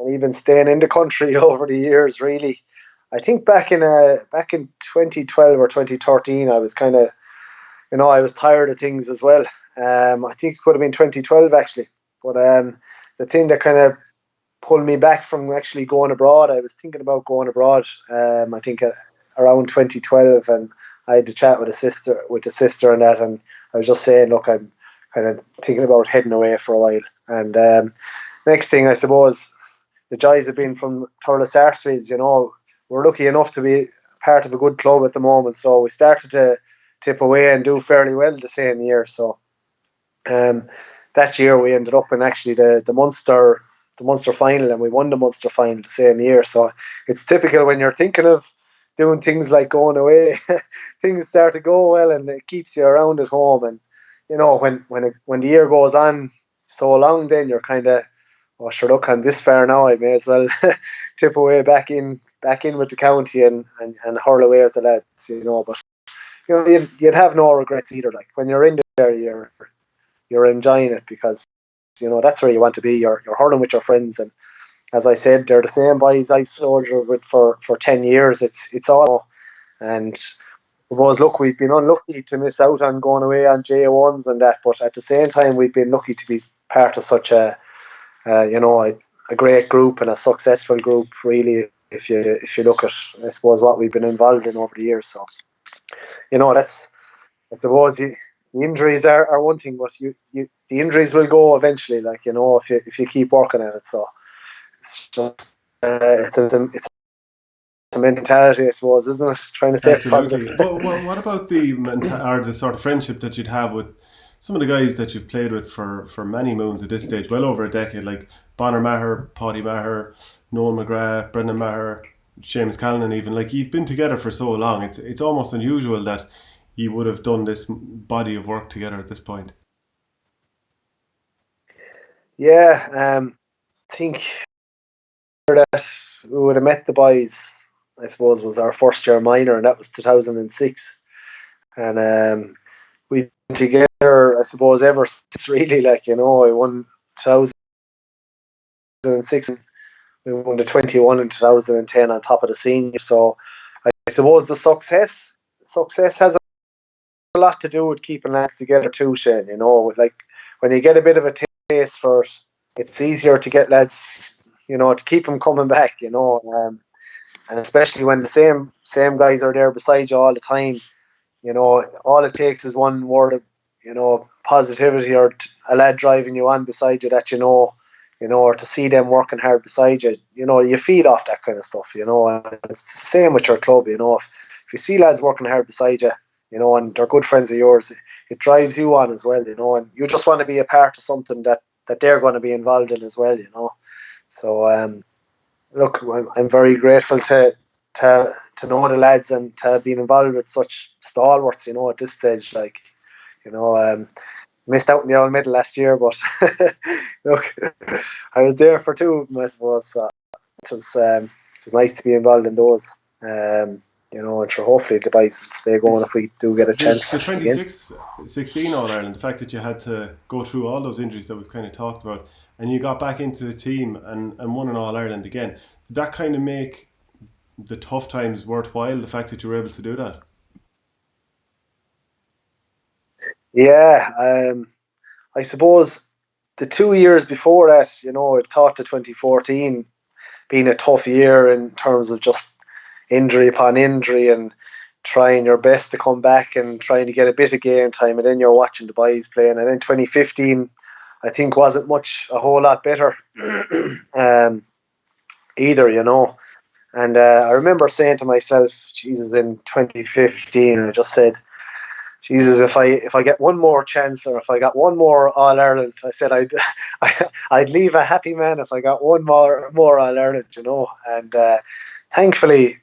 even staying in the country over the years, really, I think back in 2012 or 2013, I was kind of, I was tired of things as well. I think it could have been 2012 actually, but the thing that kind of pulled me back from actually going abroad, I was thinking about going abroad. I think around 2012, and I had to chat with the sister and that, and I was just saying, look, I'm kind of thinking about heading away for a while. And next thing, I suppose, the joys have been from Thurles Sarsfields. We're lucky enough to be part of a good club at the moment, so we started to tip away and do fairly well the same year. So um, that year we ended up in actually the Munster final, and we won the Munster final the same year. So it's typical when you're thinking of doing things like going away, things start to go well, and it keeps you around at home. And when the year goes on so long, then you're kind of, oh sure, look, I'm this far now, I may as well tip away back in with the county and hurl away with the lads. But you'd have no regrets either. Like when you're in there, you're enjoying it because that's where you want to be. You're hurling with your friends, and as I said, they're the same boys I've soldiered with for 10 years. It's all, and I suppose, look, we've been unlucky to miss out on going away on J1s and that, but at the same time, we've been lucky to be part of such a great group and a successful group. Really, if you look at, I suppose, what we've been involved in over the years. So that's, I suppose, the injuries are one thing, but the injuries will go eventually. Like if you keep working at it. So it's just it's a mentality, I suppose, isn't it? Trying to stay positive. Absolutely. But what about or the sort of friendship that you'd have with some of the guys that you've played with for many moons at this stage, well over a decade, like Bonner Maher, Paddy Maher, Noel McGrath, Brendan Maher, Seamus Callanan, even. Like, you've been together for so long, it's almost unusual that you would have done this body of work together at this point. Yeah, I think that we would have met the boys, I suppose, was our first year minor, and that was 2006. And we've been together, I suppose, ever since, really. Like, I won 2006, and we won the 21 in 2010 on top of the senior. So I suppose the success has a lot to do with keeping lads together too, Shane. Like when you get a bit of a taste for it, it's easier to get lads, to keep them coming back. And especially when the same guys are there beside you all the time. All it takes is one word of, positivity, or a lad driving you on beside you that or to see them working hard beside you. You feed off that kind of stuff. And it's the same with your club. If you see lads working hard beside you, and they're good friends of yours, it drives you on as well. And you just want to be a part of something that they're going to be involved in as well. So look, I'm very grateful to know the lads and to have been involved with such stalwarts, at this stage. Like, missed out in the old medal last year, but look, I was there for two of them, I suppose. So it was nice to be involved in those. And sure, hopefully the boys will stay going if we do get a chance The again. 16 All Ireland, the fact that you had to go through all those injuries that we've kind of talked about, and you got back into the team and won an All Ireland again, did that kind of make the tough times worthwhile, the fact that you were able to do that? Yeah, I suppose the 2 years before that, it thought to 2014 being a tough year in terms of just injury upon injury and trying your best to come back and trying to get a bit of game time, and then you're watching the boys playing. And then 2015, I think, wasn't a whole lot better either. And I remember saying to myself, Jesus, in 2015, I just said, Jesus, if I get one more chance, or if I got one more All Ireland, I said I'd leave a happy man if I got one more All Ireland. And thankfully,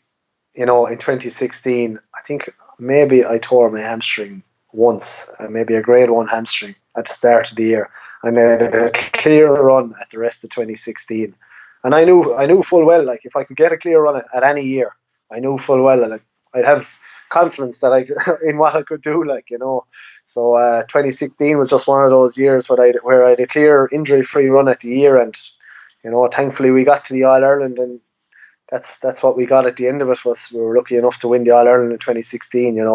in 2016, I think maybe I tore my hamstring once, maybe a grade 1 hamstring at the start of the year, and then a clear run at the rest of 2016. And I knew full well, like, if I could get a clear run at any year, I knew full well that I'd have confidence that in what I could do, like, So 2016 was just one of those years where I had a clear injury-free run at the year, and thankfully we got to the All Ireland, and that's what we got at the end of it. Was we were lucky enough to win the All Ireland in 2016, and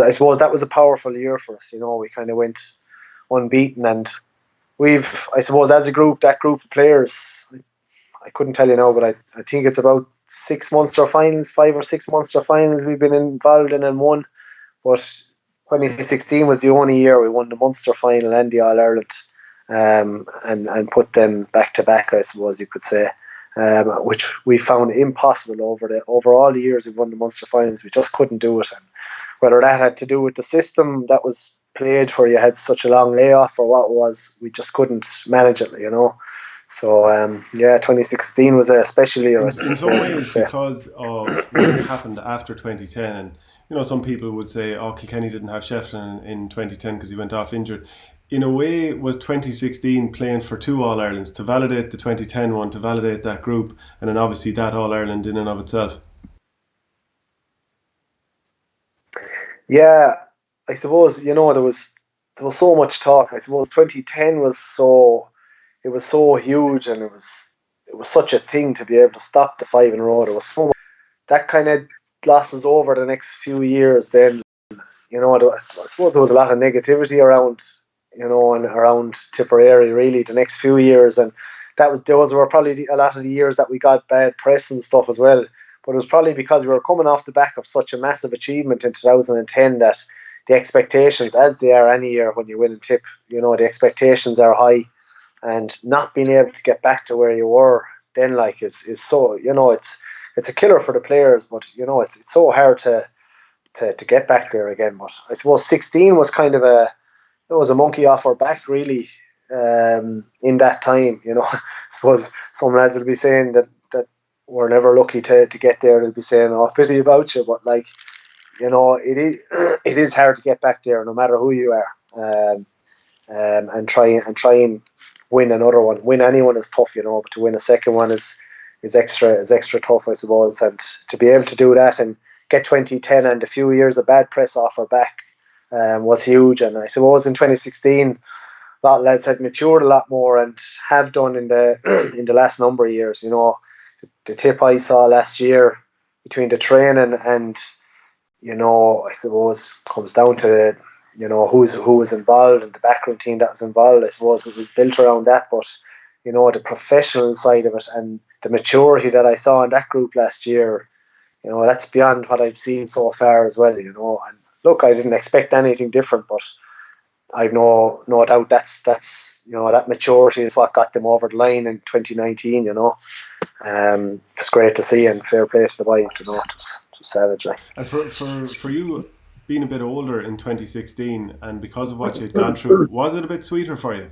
I suppose that was a powerful year for us. We kind of went unbeaten, and I suppose as a group, that group of players, I couldn't tell you now, but I think it's about 6 Munster finals, 5 or 6 Munster finals we've been involved in and won. But 2016 was the only year we won the Munster final and the All Ireland, and put them back to back, I suppose you could say, which we found impossible over all the years we won the Munster finals. We just couldn't do it, and whether that had to do with the system that was played where you had such a long layoff or what it was, we just couldn't manage it, So 2016 was a special year. In some ways, because of what happened after 2010, and some people would say, "Oh, Kilkenny didn't have Shefflin in 2010 because he went off injured." In a way, was 2016 playing for 2 All Irelands to validate the 2010 one, to validate that group, and then obviously that All Ireland in and of itself. Yeah, I suppose there was so much talk. I suppose 2010 was so huge, and it was such a thing to be able to stop the 5 in a row. There was so much that kind of glosses over the next few years. Then I suppose there was a lot of negativity around and around Tipperary really the next few years, and those were probably a lot of the years that we got bad press and stuff as well. But it was probably because we were coming off the back of such a massive achievement in 2010 that the expectations, as they are any year when you win in Tip, the expectations are high, and not being able to get back to where you were then, like, is so, it's a killer for the players, but it's so hard to get back there again. But I suppose 16 was kind of it was a monkey off our back really, in that time. I suppose some lads will be saying that we're never lucky to get there. They'll be saying, "Oh, pity about you," but like, it is hard to get back there no matter who you are, and try and win another one. Win anyone is tough, but to win a second one is extra tough, I suppose. And to be able to do that and get 2010 and a few years of bad press off our back, was huge. And I suppose in 2016, a lot of lads had matured a lot more and have done in the last number of years. The tip I saw last year between the training and I suppose comes down to who was involved and the background team that was involved. I suppose it was built around that, but the professional side of it and the maturity that I saw in that group last year, that's beyond what I've seen so far as well. And look, I didn't expect anything different, but I've no doubt that's that maturity is what got them over the line in 2019. It's great to see, and fair play to the boys. It was savage. Like. And for you being a bit older in 2016, and because of what you'd gone through, was it a bit sweeter for you?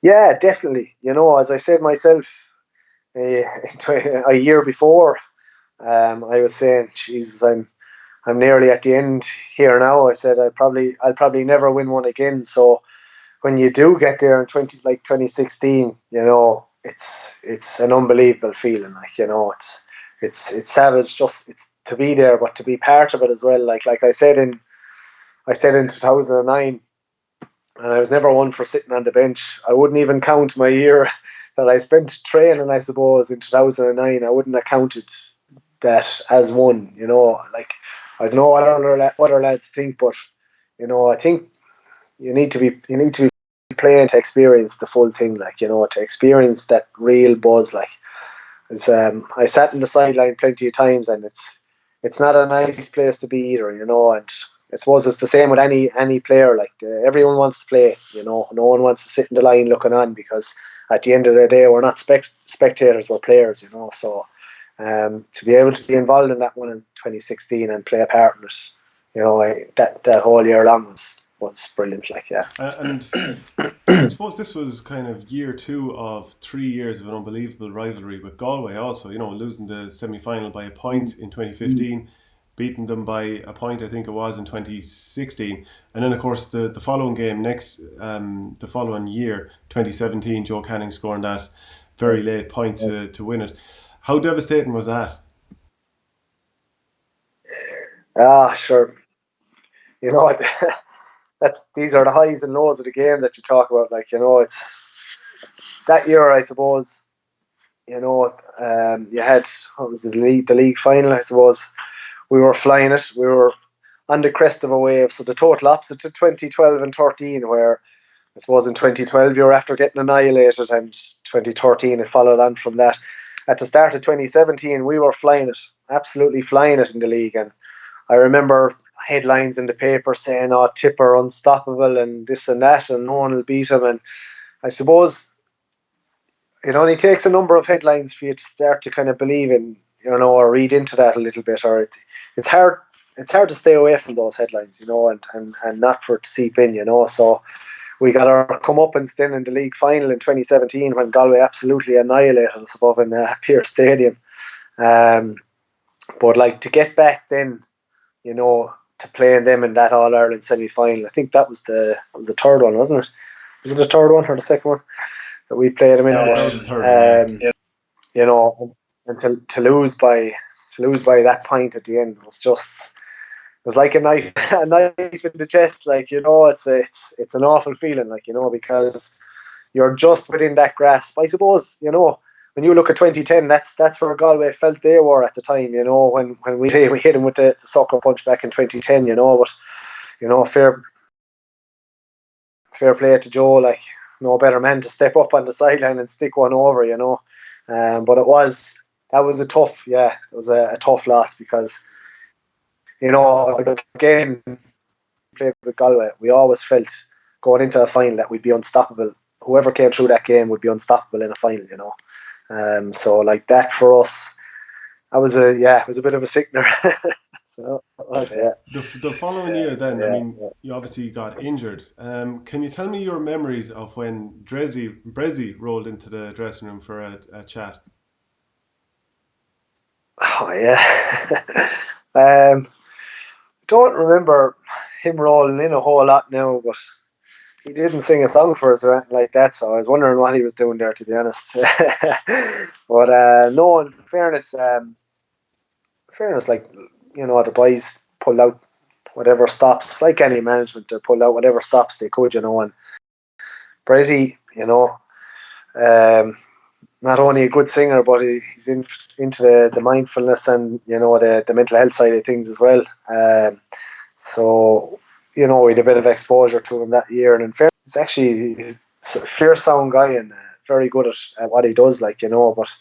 Yeah, definitely. As I said myself, a year before, I was saying, Jesus, I'm nearly at the end here now. I said I'll probably never win one again. So when you do get there in 2016, it's an unbelievable feeling. Like, it's savage just to be there, but to be part of it as well. Like I said in 2009, and I was never one for sitting on the bench. I wouldn't even count my year that I spent training, I suppose, in 2009. I wouldn't have counted that as one. Like, I don't know what other lads think, but I think you need to be playing to experience the full thing. Like, to experience that real buzz. Like, I sat in the sideline plenty of times, and it's not a nice place to be either. And I suppose it's the same with any player. Like, everyone wants to play. No one wants to sit in the line looking on, because at the end of the day, we're not spectators, we're players. So to be able to be involved in that one in 2016 and play a part in it, that whole year long was brilliant. Like, yeah. And I suppose this was kind of year 2 of 3 years of an unbelievable rivalry with Galway. Also, losing the semi-final by a point in 2015. beating them by a point, I think it was, in 2016. And then, of course, the following game, the following year, 2017, Joe Canning scoring that very late point to win it. How devastating was that? Sure. You know, these are the highs and lows of the game that you talk about. Like, you know, it's that year, I suppose. You know, you had, what was it, the league final, I suppose. We were flying it. We were on the crest of a wave. So the total opposite to 2012 and 13, where I suppose in 2012 you were after getting annihilated, and 2013 it followed on from that. At the start of 2017, we were flying it, absolutely flying it in the league. And I remember headlines in the paper saying, "Oh, Tipper unstoppable," and this and that, and no one will beat him. And I suppose it only takes a number of headlines for you to start to kind of believe in, you know, or read into that a little bit. Or it's hard. It's hard to stay away from those headlines, you know, and not for it to seep in, you know. So we got our comeuppance then in the league final in 2017 when Galway absolutely annihilated us above in Pearse Stadium. But like, to get back then, you know, to playing them in that All Ireland semi final, I think that was the third one, wasn't it? Was it the third one or the second one that we played them in? That was the third one, yeah. You know, and to lose by that point at the end was just, it was like a knife in the chest. Like, you know, it's an awful feeling, like, you know, because you're just within that grasp. I suppose, you know, when you look at 2010, that's where Galway felt they were at the time, you know, when we hit them with the sucker punch back in 2010, you know. But, you know, fair play to Joe, like, no better man to step up on the sideline and stick one over, you know. But that was a tough loss, because, you know, again, played with Galway, we always felt going into a final that we'd be unstoppable. Whoever came through that game would be unstoppable in a final, you know. So like, that for us, it was a bit of a sickener. So it was, yeah. The following year, then, I mean, you obviously got injured. Can you tell me your memories of when Brezzy rolled into the dressing room for a chat? Oh yeah. Don't remember him rolling in a whole lot now, but he didn't sing a song for us or anything like that, so I was wondering what he was doing there, to be honest. But no, in fairness, like, you know, the boys pulled out whatever stops, like any management, they pulled out whatever stops they could, you know. And Brezzy, you know, not only a good singer, but he's into the mindfulness and, you know, the mental health side of things as well. So, you know, we had a bit of exposure to him that year. And in fairness, he's a fierce sound guy and very good at what he does, like, you know. But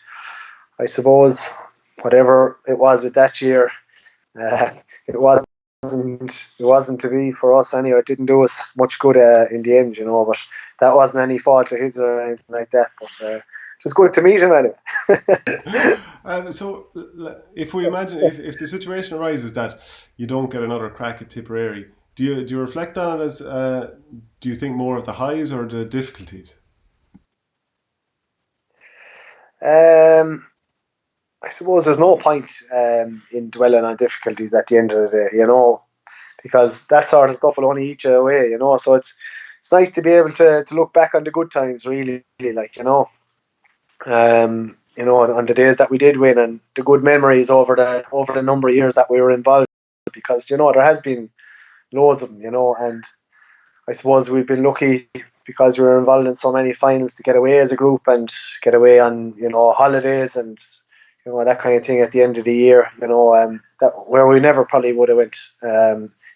I suppose whatever it was with that year, it wasn't to be for us anyway. It didn't do us much good in the end, you know. But that wasn't any fault of his or anything like that. But it was good to meet him anyway. So if we imagine, if the situation arises that you don't get another crack at Tipperary, do you reflect on it as do you think more of the highs or the difficulties? I suppose there's no point in dwelling on difficulties at the end of the day, you know, because that sort of stuff will only eat you away, you know. So it's nice to be able to look back on the good times, really, like, you know. You know, on the days that we did win, and the good memories over the number of years that we were involved, because, you know, there has been loads of them, you know. And I suppose we've been lucky because we were involved in so many finals to get away as a group and get away on, you know, holidays and, you know, that kind of thing at the end of the year, you know, that where we never probably would have went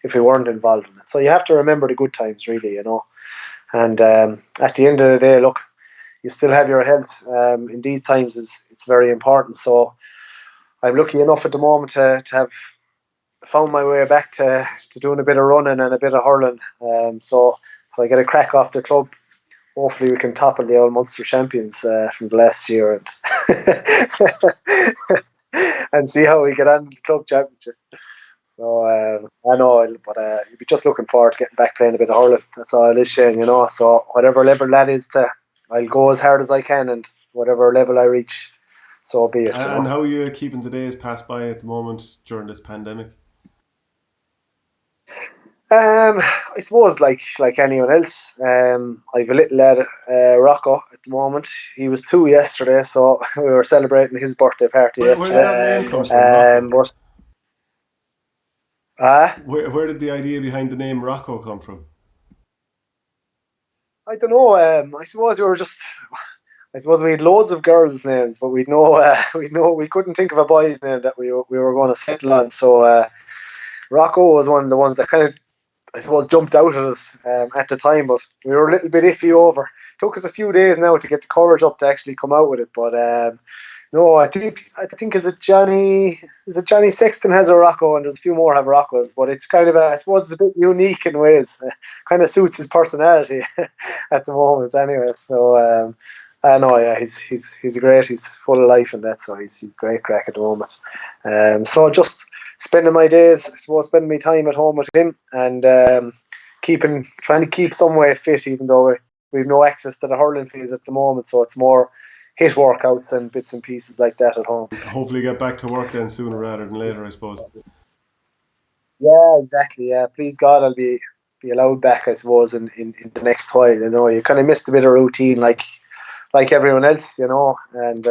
if we weren't involved in it. So you have to remember the good times, really, you know. And at the end of the day, look, you still have your health in these times. It's very important. So I'm lucky enough at the moment to have found my way back to doing a bit of running and a bit of hurling. So if I get a crack off the club, hopefully we can topple the old Munster champions from the last year and see how we get on in the club championship. So I know, but you'll be just looking forward to getting back playing a bit of hurling. That's all it is, Shane, you know. So whatever level that is, I'll go as hard as I can, and whatever level I reach, so be it. And how are you keeping the days pass by at the moment during this pandemic? I suppose like anyone else. I've a little lad, Rocco, at the moment. He was 2 yesterday, so we were celebrating his birthday party Where did that yesterday. name come from, Rocco? But Where did the idea behind the name Rocco come from? I don't know. I suppose we were just. I suppose we had loads of girls' names, but we couldn't think of a boy's name that we were going to settle on. So Rocco was one of the ones that kind of, I suppose, jumped out at us at the time, but we were a little bit iffy over. Took us a few days now to get the courage up to actually come out with it, but no, I think is it Johnny Sexton has a Rocco, and there's a few more have Roccos, but it's kind of I suppose it's a bit unique in ways. Kind of suits his personality at the moment, anyway. So. I know, yeah, he's great. He's full of life and that, so he's great crack at the moment. So just spending my days, I suppose, spending my time at home with him, and trying to keep some way fit, even though we've no access to the hurling fields at the moment. So it's more hit workouts and bits and pieces like that at home. Hopefully get back to work then sooner rather than later, I suppose. Yeah, exactly. Yeah, please God, I'll be allowed back, I suppose, in the next while. You kind of missed a bit of routine, like everyone else, and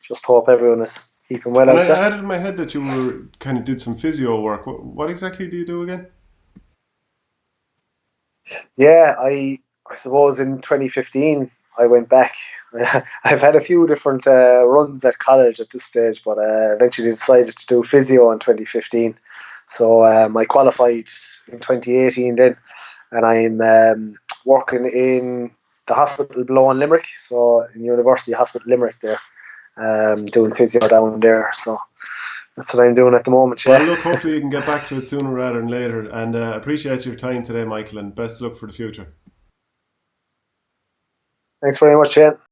just hope everyone is keeping well And out I there. had it in my head that you were kind of did some physio work. What exactly do you do again? Yeah, I suppose in 2015 I went back. I've had a few different runs at college at this stage, but eventually decided to do physio in 2015. So I qualified in 2018 then, and I'm working in the hospital below in Limerick, so in University Hospital Limerick there, doing physio down there. So that's what I'm doing at the moment. Well, Yeah. look, hopefully you can get back to it sooner rather than later. And appreciate your time today, Michael, and best of luck for the future. Thanks very much, Shane.